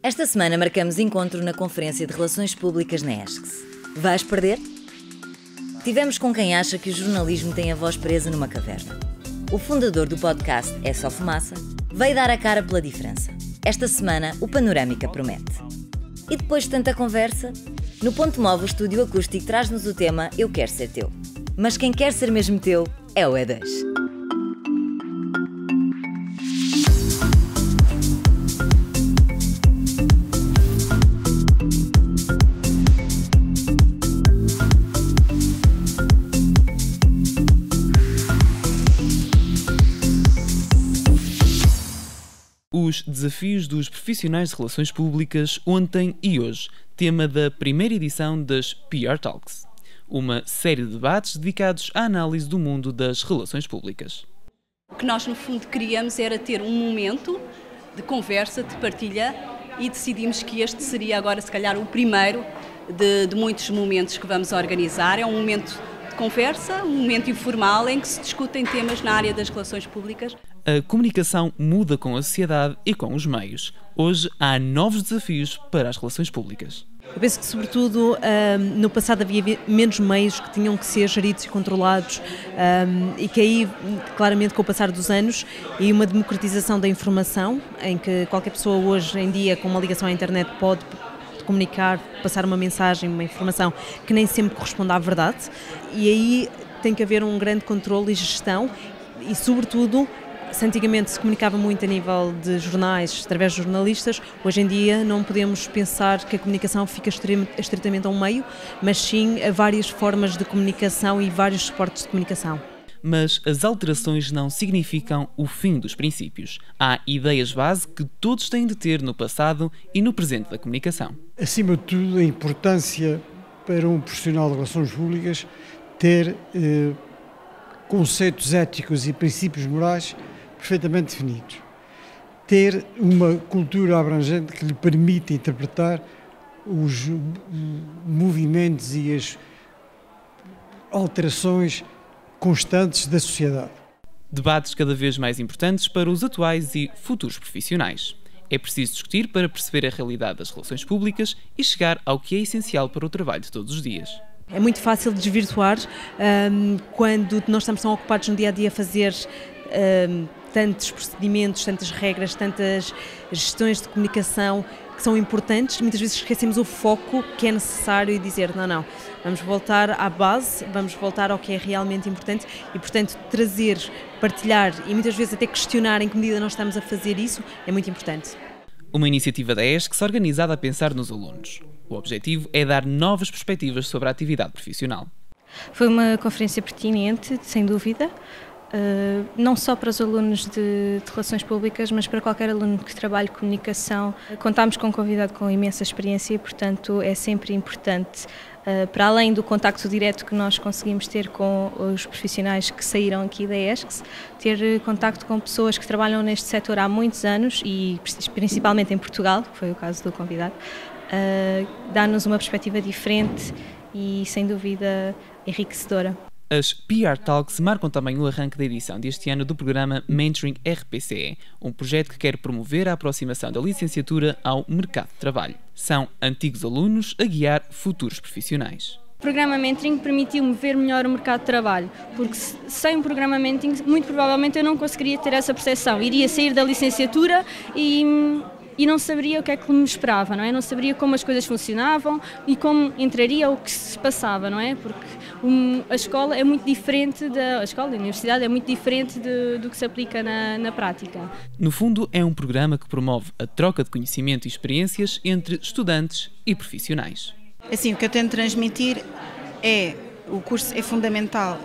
Esta semana marcamos encontro na Conferência de Relações Públicas na ESCS. Vais perder? Tivemos com quem acha que o jornalismo tem a voz presa numa caverna. O fundador do podcast É Só Fumaça veio dar a cara pela diferença. Esta semana o Panorâmica promete. E depois de tanta conversa, no Ponto Móvel o Estúdio Acústico traz-nos o tema Eu Quero Ser Teu. Mas quem quer ser mesmo teu é o E2. Os desafios dos profissionais de relações públicas ontem e hoje, tema da primeira edição das PR Talks, uma série de debates dedicados à análise do mundo das relações públicas. O que nós, no fundo, queríamos era ter um momento de conversa, de partilha, e decidimos que este seria agora, se calhar, o primeiro de muitos momentos que vamos organizar. É um momento de conversa, um momento informal em que se discutem temas na área das relações públicas. A comunicação muda com a sociedade e com os meios. Hoje há novos desafios para as relações públicas. Eu penso que, sobretudo, no passado havia menos meios que tinham que ser geridos e controlados e que aí, claramente, com o passar dos anos e uma democratização da informação, em que qualquer pessoa hoje em dia, com uma ligação à internet, pode comunicar, passar uma mensagem, uma informação que nem sempre corresponde à verdade, e aí tem que haver um grande controle e gestão e, sobretudo, se antigamente se comunicava muito a nível de jornais, através de jornalistas, hoje em dia não podemos pensar que a comunicação fica estritamente a um meio, mas sim a várias formas de comunicação e vários suportes de comunicação. Mas as alterações não significam o fim dos princípios. Há ideias base que todos têm de ter no passado e no presente da comunicação. Acima de tudo, a importância para um profissional de relações públicas ter conceitos éticos e princípios morais perfeitamente definidos. Ter uma cultura abrangente que lhe permita interpretar os movimentos e as alterações constantes da sociedade. Debates cada vez mais importantes para os atuais e futuros profissionais. É preciso discutir para perceber a realidade das relações públicas e chegar ao que é essencial para o trabalho de todos os dias. É muito fácil desvirtuar quando nós estamos tão ocupados no dia-a-dia a fazer tantos procedimentos, tantas regras, tantas gestões de comunicação que são importantes. Muitas vezes esquecemos o foco que é necessário e dizer não, vamos voltar à base, vamos voltar ao que é realmente importante e, portanto, trazer, partilhar e muitas vezes até questionar em que medida nós estamos a fazer isso é muito importante. Uma iniciativa da ESCS organizada a pensar nos alunos. O objetivo é dar novas perspectivas sobre a atividade profissional. Foi uma conferência pertinente, sem dúvida, não só para os alunos de Relações Públicas, mas para qualquer aluno que trabalhe comunicação. Contámos com um convidado com imensa experiência e, portanto, é sempre importante, para além do contacto direto que nós conseguimos ter com os profissionais que saíram aqui da ESCS, ter contacto com pessoas que trabalham neste setor há muitos anos e principalmente em Portugal, que foi o caso do convidado, dá-nos uma perspectiva diferente e, sem dúvida, enriquecedora. As PR Talks marcam também o arranque da edição deste ano do programa Mentoring RPCE, um projeto que quer promover a aproximação da licenciatura ao mercado de trabalho. São antigos alunos a guiar futuros profissionais. O programa Mentoring permitiu-me ver melhor o mercado de trabalho, porque sem o programa Mentoring, muito provavelmente eu não conseguiria ter essa percepção. Iria sair da licenciatura e não saberia o que é que me esperava, não é? Não saberia como as coisas funcionavam e como entraria o que se passava, não é? Porque a escola é muito diferente a universidade é muito diferente do que se aplica na prática. No fundo, é um programa que promove a troca de conhecimento e experiências entre estudantes e profissionais. Assim, o que eu tento transmitir é o curso é fundamental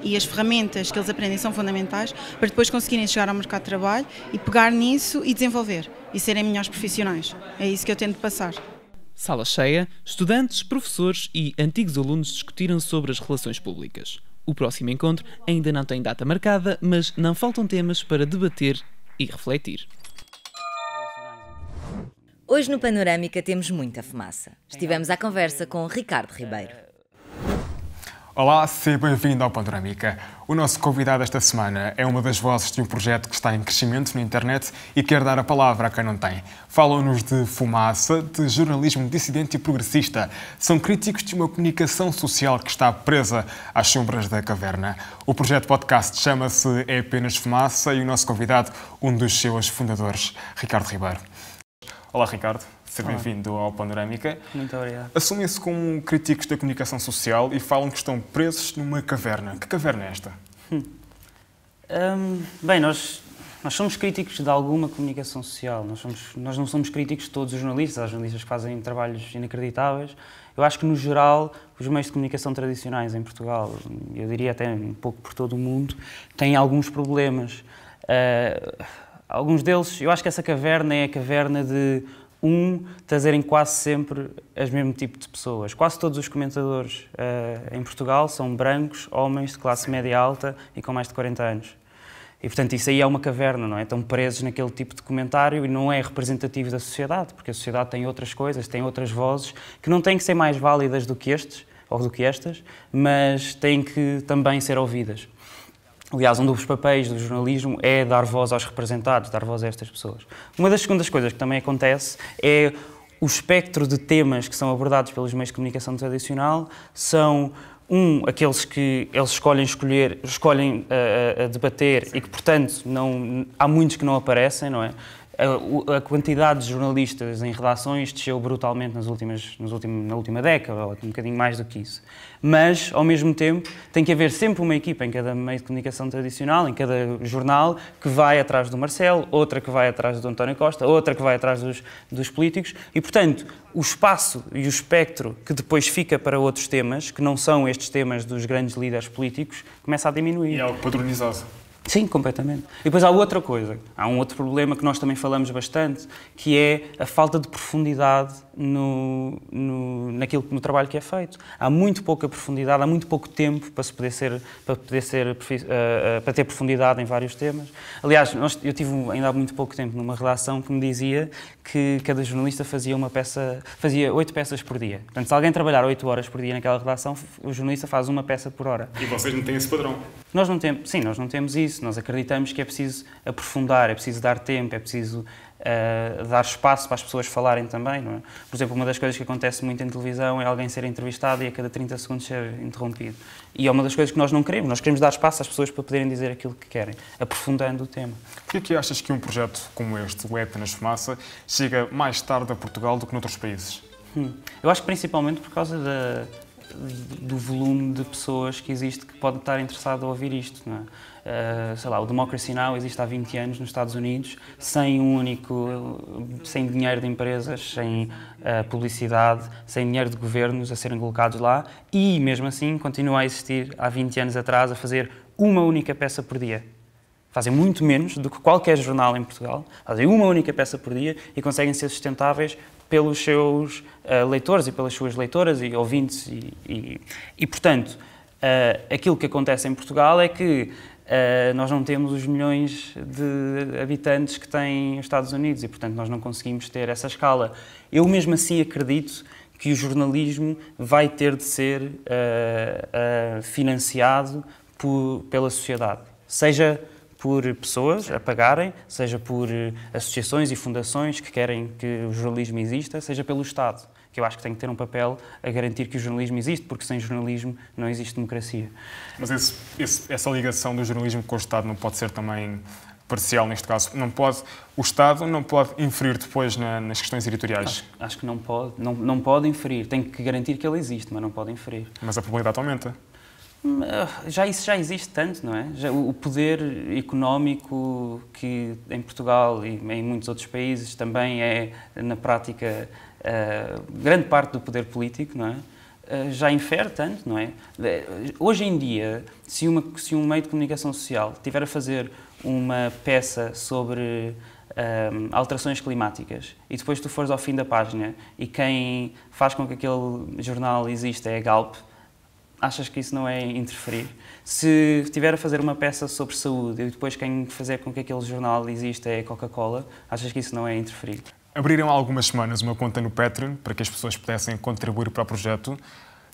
e as ferramentas que eles aprendem são fundamentais para depois conseguirem chegar ao mercado de trabalho e pegar nisso e desenvolver e serem melhores profissionais. É isso que eu tento passar. Sala cheia, estudantes, professores e antigos alunos discutiram sobre as relações públicas. O próximo encontro ainda não tem data marcada, mas não faltam temas para debater e refletir. Hoje no Panorâmica temos muita fumaça. Estivemos à conversa com Ricardo Ribeiro. Olá, seja bem-vindo ao Panorâmica. O nosso convidado esta semana é uma das vozes de um projeto que está em crescimento na internet e quer dar a palavra a quem não tem. Falam-nos de Fumaça, de jornalismo dissidente e progressista. São críticos de uma comunicação social que está presa às sombras da caverna. O projeto podcast chama-se É Apenas Fumaça e o nosso convidado, um dos seus fundadores, Ricardo Ribeiro. Olá, Ricardo. Seja bem-vindo ao Panorâmica. Muito obrigado. Assumem-se como críticos da comunicação social e falam que estão presos numa caverna. Que caverna é esta? Bem, nós somos críticos de alguma comunicação social. Nós não somos críticos de todos os jornalistas. Há jornalistas que fazem trabalhos inacreditáveis. Eu acho que, no geral, os meios de comunicação tradicionais em Portugal, eu diria até um pouco por todo o mundo, têm alguns problemas. Alguns deles, eu acho que essa caverna é a caverna de trazerem quase sempre o mesmo tipo de pessoas. Quase todos os comentadores em Portugal são brancos, homens de classe média alta e com mais de 40 anos. E, portanto, isso aí é uma caverna, não é? Estão presos naquele tipo de comentário e não é representativo da sociedade, porque a sociedade tem outras coisas, tem outras vozes que não têm que ser mais válidas do que estes, ou do que estas, mas têm que também ser ouvidas. Aliás, um dos papéis do jornalismo é dar voz aos representados, dar voz a estas pessoas. Uma das segundas coisas que também acontece é o espectro de temas que são abordados pelos meios de comunicação tradicional são, aqueles que eles escolhem debater e que, portanto, há muitos que não aparecem, não é? A quantidade de jornalistas em redações desceu brutalmente na última década, ou um bocadinho mais do que isso. Mas, ao mesmo tempo, tem que haver sempre uma equipa em cada meio de comunicação tradicional, em cada jornal, que vai atrás do Marcelo, outra que vai atrás do António Costa, outra que vai atrás dos políticos. E, portanto, o espaço e o espectro que depois fica para outros temas, que não são estes temas dos grandes líderes políticos, começa a diminuir. E é algo padronizado. Sim, completamente. E depois há outra coisa, há um outro problema que nós também falamos bastante, que é a falta de profundidade no trabalho que é feito. Há muito pouca profundidade, há muito pouco tempo para ter profundidade em vários temas. Aliás, eu tive ainda há muito pouco tempo numa redação que me dizia que cada jornalista fazia 8 peças por dia. Portanto, se alguém trabalhar 8 horas por dia naquela redação, o jornalista faz uma peça por hora. E vocês não têm esse padrão? Nós não temos isso. Nós acreditamos que é preciso aprofundar, é preciso dar tempo, é preciso dar espaço para as pessoas falarem também, não é? Por exemplo, uma das coisas que acontece muito em televisão é alguém ser entrevistado e a cada 30 segundos ser interrompido. E é uma das coisas que nós não queremos. Nós queremos dar espaço às pessoas para poderem dizer aquilo que querem, aprofundando o tema. Por que achas que um projeto como este, o É Apenas Fumaça, chega mais tarde a Portugal do que noutros países? Eu acho que principalmente por causa do volume de pessoas que existe que podem estar interessado a ouvir isto, não é? Sei lá, o Democracy Now! Existe há 20 anos nos Estados Unidos, sem dinheiro de empresas, sem publicidade, sem dinheiro de governos a serem colocados lá e, mesmo assim, continua a existir há 20 anos atrás a fazer uma única peça por dia. Fazem muito menos do que qualquer jornal em Portugal, fazem uma única peça por dia e conseguem ser sustentáveis pelos seus leitores e pelas suas leitoras e ouvintes e portanto, aquilo que acontece em Portugal é que nós não temos os milhões de habitantes que têm os Estados Unidos e, portanto, nós não conseguimos ter essa escala. Eu mesmo assim acredito que o jornalismo vai ter de ser financiado pela sociedade, seja por pessoas a pagarem, seja por associações e fundações que querem que o jornalismo exista, seja pelo Estado, que eu acho que tem que ter um papel a garantir que o jornalismo existe, porque sem jornalismo não existe democracia. Mas essa ligação do jornalismo com o Estado não pode ser também parcial neste caso? O Estado não pode inferir depois nas questões editoriais? Acho que não pode inferir, tem que garantir que ele existe, mas não pode inferir. Mas a probabilidade aumenta? Isso já existe tanto, não é? O poder económico que em Portugal e em muitos outros países também é, na prática, grande parte do poder político, não é? Já infere tanto, não é? Hoje em dia, se um meio de comunicação social tiver a fazer uma peça sobre alterações climáticas e depois tu fores ao fim da página e quem faz com que aquele jornal exista é a Galp, achas que isso não é interferir? Se estiver a fazer uma peça sobre saúde e depois quem fazer com que aquele jornal exista é a Coca-Cola, achas que isso não é interferir? Abriram há algumas semanas uma conta no Patreon para que as pessoas pudessem contribuir para o projeto.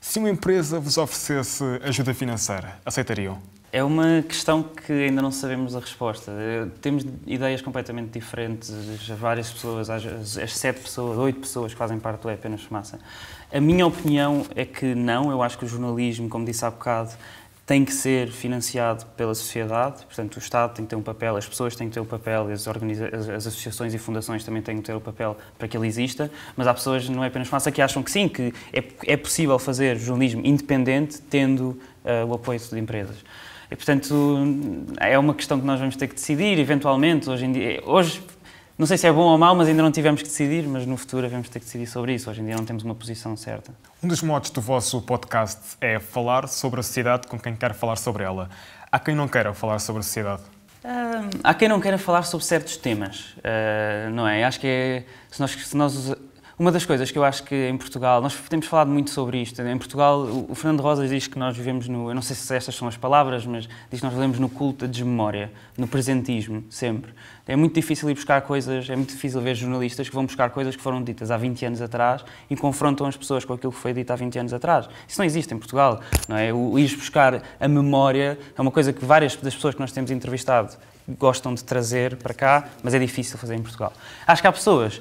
Se uma empresa vos oferecesse ajuda financeira, aceitariam? É uma questão que ainda não sabemos a resposta. Temos ideias completamente diferentes, várias pessoas, as 7 pessoas, 8 pessoas que fazem parte do É Apenas Fumaça. A minha opinião é que não, eu acho que o jornalismo, como disse há bocado, tem que ser financiado pela sociedade, portanto o Estado tem que ter um papel, as pessoas têm que ter um papel, as associações e fundações também têm que ter o papel para que ele exista, mas há pessoas, não é apenas Fumaça, que acham que sim, que é possível fazer jornalismo independente tendo o apoio de empresas. E, portanto, é uma questão que nós vamos ter que decidir, eventualmente, hoje não sei se é bom ou mau, mas ainda não tivemos que decidir, mas no futuro vamos ter que decidir sobre isso. Hoje em dia não temos uma posição certa. Um dos motos do vosso podcast é falar sobre a sociedade com quem quer falar sobre ela. Há quem não queira falar sobre a sociedade? Há quem não queira falar sobre certos temas, não é? Acho que é... Uma das coisas que eu acho que em Portugal, nós temos falado muito sobre isto, em Portugal o Fernando Rosas diz que nós vivemos no, eu não sei se estas são as palavras, mas diz que nós vivemos no culto da desmemória, no presentismo, sempre. É muito difícil ir buscar coisas, é muito difícil ver jornalistas que vão buscar coisas que foram ditas há 20 anos atrás e confrontam as pessoas com aquilo que foi dito há 20 anos atrás. Isso não existe em Portugal, não é? O ir buscar a memória é uma coisa que várias das pessoas que nós temos entrevistado gostam de trazer para cá, mas é difícil fazer em Portugal. Acho que há pessoas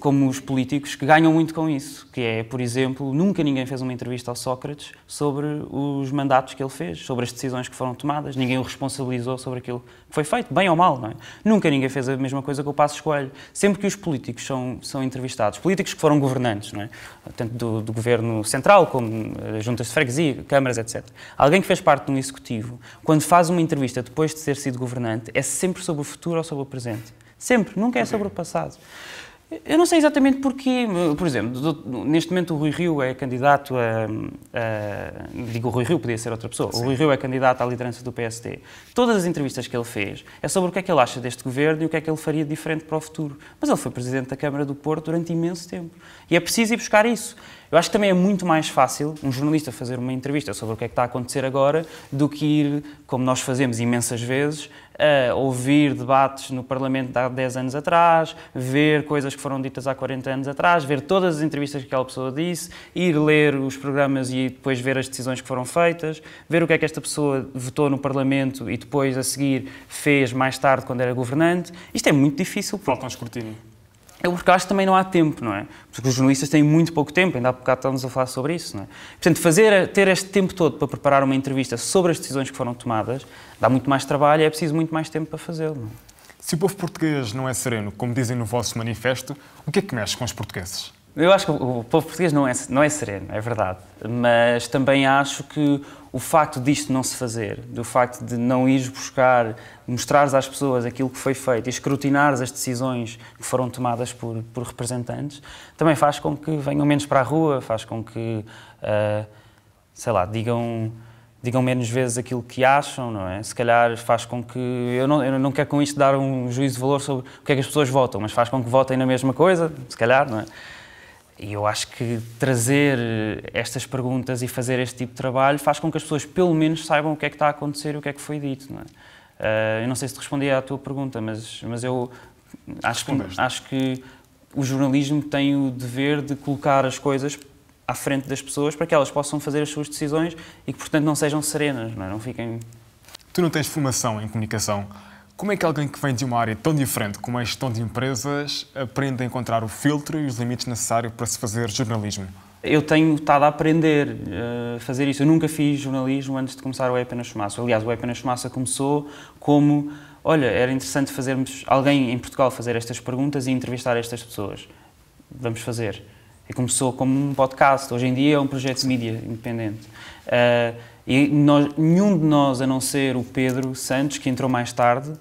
como os políticos, que ganham muito com isso, que é, por exemplo, nunca ninguém fez uma entrevista ao Sócrates sobre os mandatos que ele fez, sobre as decisões que foram tomadas, ninguém o responsabilizou sobre aquilo que foi feito, bem ou mal, não é? Nunca ninguém fez a mesma coisa com o Passos Coelho. Sempre que os políticos são entrevistados, políticos que foram governantes, não é? Tanto do governo central, como juntas de freguesia, câmaras, etc. Alguém que fez parte de um executivo, quando faz uma entrevista depois de ter sido governante, é sempre sobre o futuro ou sobre o presente. Sempre, nunca é sobre o passado. Eu não sei exatamente porquê. Por exemplo, neste momento o Rui Rio é candidato digo o Rui Rio, podia ser outra pessoa. Sim. O Rui Rio é candidato à liderança do PSD. Todas as entrevistas que ele fez é sobre o que é que ele acha deste governo e o que é que ele faria de diferente para o futuro. Mas ele foi Presidente da Câmara do Porto durante imenso tempo. E é preciso ir buscar isso. Eu acho que também é muito mais fácil um jornalista fazer uma entrevista sobre o que é que está a acontecer agora do que ir, como nós fazemos imensas vezes, a ouvir debates no Parlamento de há 10 anos atrás, ver coisas que foram ditas há 40 anos atrás, ver todas as entrevistas que aquela pessoa disse, ir ler os programas e depois ver as decisões que foram feitas, ver o que é que esta pessoa votou no Parlamento e depois, a seguir, fez mais tarde quando era governante. Isto é muito difícil. Falta um escrutínio. Porque acho que também não há tempo, não é? Porque os jornalistas têm muito pouco tempo, ainda há bocado estávamos a falar sobre isso, não é? Portanto, ter este tempo todo para preparar uma entrevista sobre as decisões que foram tomadas dá muito mais trabalho e é preciso muito mais tempo para fazê-lo, não é? Se o povo português não é sereno, como dizem no vosso manifesto, o que é que mexe com os portugueses? Eu acho que o povo português não é sereno, é verdade. Mas também acho que o facto disto não se fazer, do facto de não ires buscar, mostrares às pessoas aquilo que foi feito e escrutinares as decisões que foram tomadas por representantes, também faz com que venham menos para a rua, faz com que, digam menos vezes aquilo que acham, não é? Se calhar faz com que... Eu não quero com isto dar um juízo de valor sobre o que é que as pessoas votam, mas faz com que votem na mesma coisa, se calhar, não é? E eu acho que trazer estas perguntas e fazer este tipo de trabalho faz com que as pessoas pelo menos saibam o que é que está a acontecer e o que é que foi dito, não é? Eu não sei se te respondi à tua pergunta, mas eu acho que o jornalismo tem o dever de colocar as coisas à frente das pessoas para que elas possam fazer as suas decisões e que, portanto, não sejam serenas, não é? Não fiquem... Tu não tens formação em comunicação. Como é que alguém que vem de uma área tão diferente como a gestão de empresas aprende a encontrar o filtro e os limites necessários para se fazer jornalismo? Eu tenho estado a aprender a fazer isso. Eu nunca fiz jornalismo antes de começar o É Apenas Fumaça. Aliás, o É Apenas Fumaça começou como... Olha, era interessante fazermos... Alguém em Portugal fazer estas perguntas e entrevistar estas pessoas. Vamos fazer. E começou como um podcast. Hoje em dia é um projeto de mídia independente. E nenhum de nós, a não ser o Pedro Santos, que entrou mais tarde,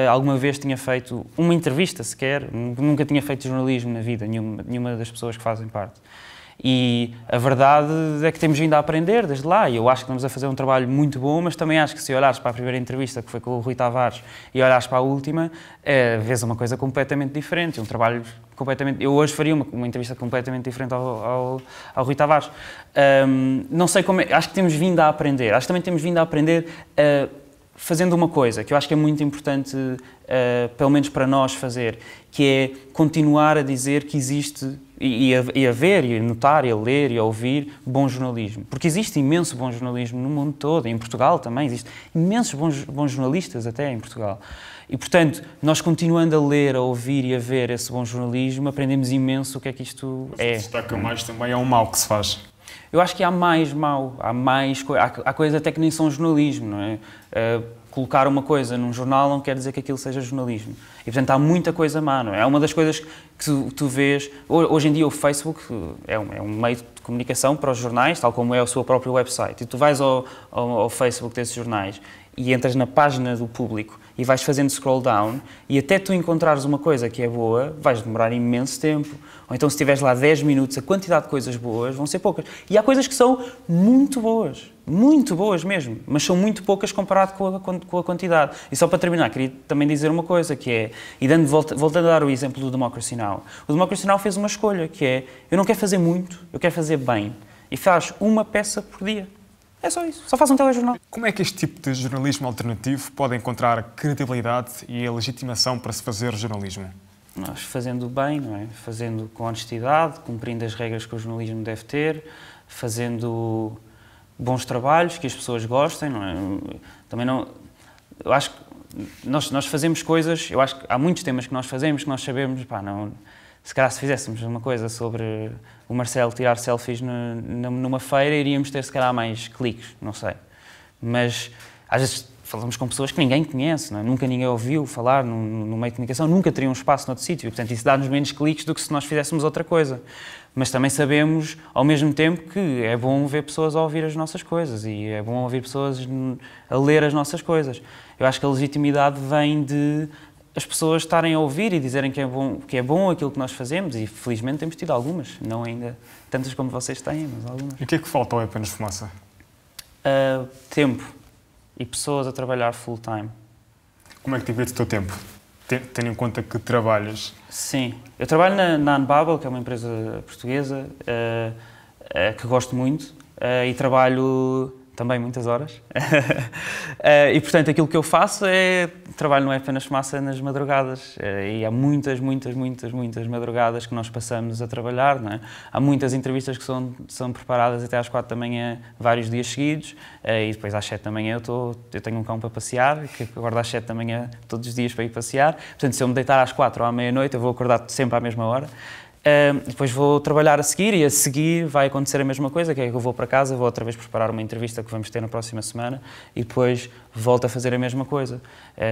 alguma vez tinha feito uma entrevista sequer, nunca tinha feito jornalismo na vida, nenhuma das pessoas que fazem parte. E a verdade é que temos vindo a aprender desde lá, e eu acho que estamos a fazer um trabalho muito bom, mas também acho que se olhares para a primeira entrevista, que foi com o Rui Tavares, e olhares para a última, vês uma coisa completamente diferente, um trabalho completamente... Eu hoje faria uma entrevista completamente diferente ao Rui Tavares. Não sei como é... Acho que temos vindo a aprender. Acho que também temos vindo a aprender fazendo uma coisa, que eu acho que é muito importante, pelo menos para nós, fazer, que é continuar a dizer que existe e a ver, e a notar, e a ler, e a ouvir bom jornalismo. Porque existe imenso bom jornalismo no mundo todo, em Portugal também, existe imensos bons jornalistas até em Portugal. E, portanto, nós continuando a ler, a ouvir e a ver esse bom jornalismo, aprendemos imenso o que é que isto é. Destaca mais também é um mal que se faz. Eu acho que há mais mal, há coisas até que nem são jornalismo, não é? Colocar uma coisa num jornal não quer dizer que aquilo seja jornalismo. E, portanto, há muita coisa má, não é? É uma das coisas que tu vês... Hoje em dia o Facebook é um meio de comunicação para os jornais, tal como é o seu próprio website. E tu vais ao Facebook desses jornais e entras na página do Público e vais fazendo scroll down e até tu encontrares uma coisa que é boa, vais demorar imenso tempo. Ou então se estiveres lá 10 minutos, a quantidade de coisas boas vão ser poucas. E há coisas que são muito boas mesmo, mas são muito poucas comparado com a quantidade. E só para terminar, queria também dizer uma coisa, que é, e voltando a dar o exemplo do Democracy Now! O Democracy Now! Fez uma escolha, que é, eu não quero fazer muito, eu quero fazer bem. E faz uma peça por dia. É só isso, só faz um telejornal. Como é que este tipo de jornalismo alternativo pode encontrar credibilidade e a legitimação para se fazer jornalismo? Nós fazendo bem, não é? Fazendo com honestidade, cumprindo as regras que o jornalismo deve ter, fazendo bons trabalhos, que as pessoas gostem, não é? Também não... Eu acho que nós fazemos coisas, eu acho que há muitos temas que nós fazemos que nós sabemos, pá, não... Se calhar se fizéssemos uma coisa sobre o Marcelo tirar selfies numa feira, iríamos ter se calhar mais cliques, não sei. Mas às vezes falamos com pessoas que ninguém conhece, não é? Nunca ninguém ouviu falar no meio de comunicação, nunca teriam um espaço noutro sítio. Portanto, isso dá-nos menos cliques do que se nós fizéssemos outra coisa. Mas também sabemos, ao mesmo tempo, que é bom ver pessoas a ouvir as nossas coisas e é bom ouvir pessoas a ler as nossas coisas. Eu acho que a legitimidade vem de as pessoas estarem a ouvir e dizerem que é bom aquilo que nós fazemos, e felizmente temos tido algumas, não ainda tantas como vocês têm, mas algumas. E o que é que falta ao É Apenas Fumaça? Tempo e pessoas a trabalhar full time. Como é que divides o teu tempo? Tendo em conta que trabalhas? Sim, eu trabalho na Unbubble, que é uma empresa portuguesa que gosto muito, e trabalho também muitas horas. E, portanto, aquilo que eu faço é trabalho não é apenas fumaça nas madrugadas. E há muitas madrugadas que nós passamos a trabalhar, não é? Há muitas entrevistas que são preparadas até às 4 da manhã, vários dias seguidos, e depois às 7 da manhã eu tenho um cão para passear, que acordo às 7 da manhã todos os dias para ir passear. Portanto, se eu me deitar às 4 ou à meia-noite, eu vou acordar sempre à mesma hora. Depois vou trabalhar a seguir, e a seguir vai acontecer a mesma coisa, que é que eu vou para casa, vou outra vez preparar uma entrevista que vamos ter na próxima semana e depois volto a fazer a mesma coisa.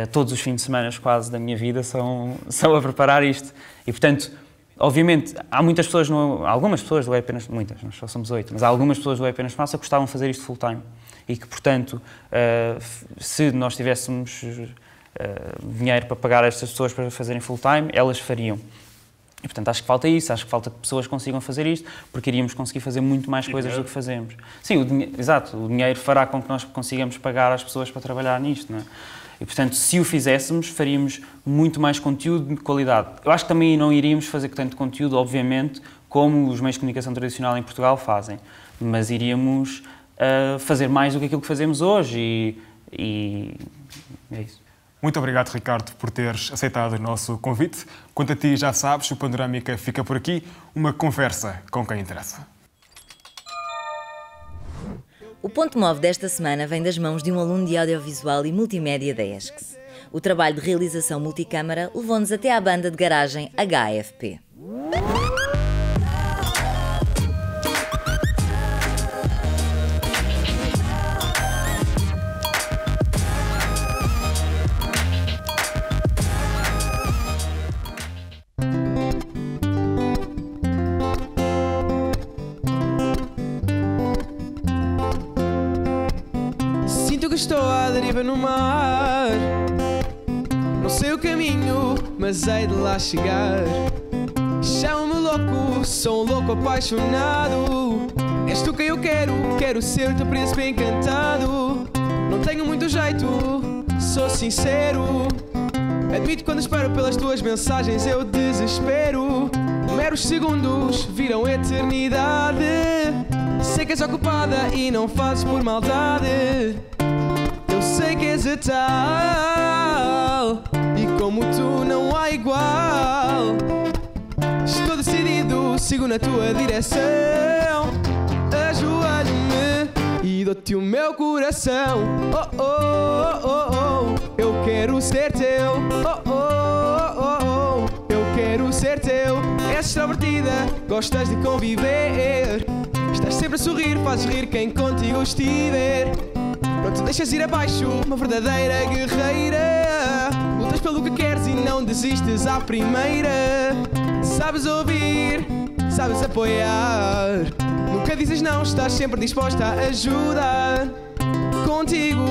Todos os fins de semana quase da minha vida são a preparar isto. E, portanto, obviamente, há muitas pessoas, algumas pessoas do É Apenas, muitas, nós só somos 8, mas há algumas pessoas do É Apenas Fumaça que gostavam de fazer isto full time e que, portanto, se nós tivéssemos dinheiro para pagar estas pessoas para fazerem full time, elas fariam. E, portanto, acho que falta isso, acho que falta que pessoas consigam fazer isto, porque iríamos conseguir fazer muito mais coisas do que fazemos. Sim, exato, o dinheiro fará com que nós consigamos pagar as pessoas para trabalhar nisto, não é? E, portanto, se o fizéssemos, faríamos muito mais conteúdo de qualidade. Eu acho que também não iríamos fazer tanto conteúdo, obviamente, como os meios de comunicação tradicional em Portugal fazem, mas iríamos fazer mais do que aquilo que fazemos hoje e é isso. Muito obrigado, Ricardo, por teres aceitado o nosso convite. Quanto a ti, já sabes, o Panorâmica fica por aqui. Uma conversa com quem interessa. O ponto MOVE desta semana vem das mãos de um aluno de audiovisual e multimédia da ESCS. O trabalho de realização multicâmara levou-nos até à banda de garagem HFP. Estou à deriva no mar, não sei o caminho, mas hei de lá chegar. Chama-me louco, sou um louco apaixonado. És tu quem eu quero ser teu príncipe encantado. Não tenho muito jeito, sou sincero. Admito quando espero pelas tuas mensagens eu desespero. Meros segundos viram eternidade. Sei que és ocupada e não fazes por maldade. Sei que és a tal, e como tu não há igual. Estou decidido, sigo na tua direção. Ajoelho-me e dou-te o meu coração. Oh, oh, oh, oh, eu quero ser teu. Oh, oh, oh, oh, eu quero ser teu. És extrovertida, gostas de conviver. Estás sempre a sorrir, fazes rir quem contigo estiver. Pronto, deixas ir abaixo, uma verdadeira guerreira. Lutas pelo que queres e não desistes à primeira. Sabes ouvir, sabes apoiar. Nunca dizes não, estás sempre disposta a ajudar. Contigo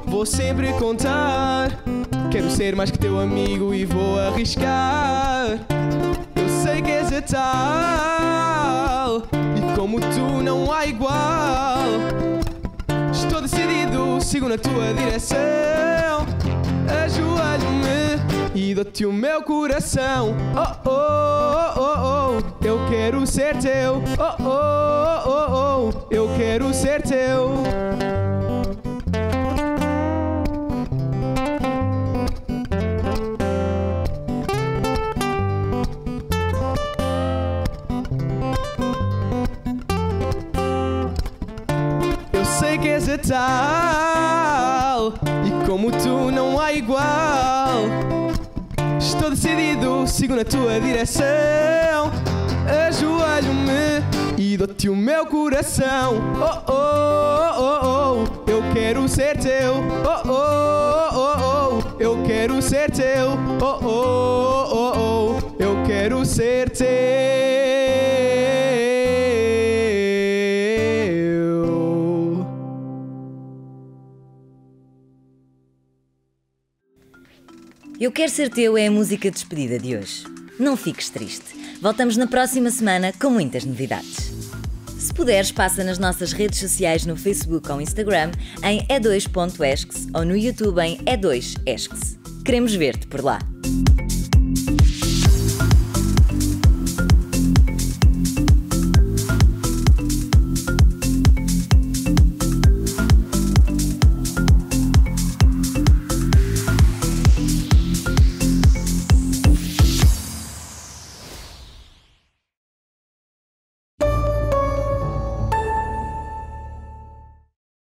vou sempre contar. Quero ser mais que teu amigo e vou arriscar. Eu sei que és a tal, e como tu não há igual. Estou decidido, sigo na tua direção. Ajoelho-me e dou-te o meu coração. Oh, oh, oh, oh, eu quero ser teu. Oh, oh, oh, oh, eu quero ser teu. Sei que és a tal, e como tu não há igual. Estou decidido, sigo na tua direção. Ajoelho-me e dou-te o meu coração. Oh, oh, oh, oh, eu quero ser teu. Oh, oh, oh, oh, eu quero ser teu. Oh, oh, oh, oh, eu quero ser teu. Eu Quero Ser Teu é a música de despedida de hoje. Não fiques triste. Voltamos na próxima semana com muitas novidades. Se puderes, passa nas nossas redes sociais no Facebook ou Instagram em e2.esques ou no YouTube em e2esques. Queremos ver-te por lá.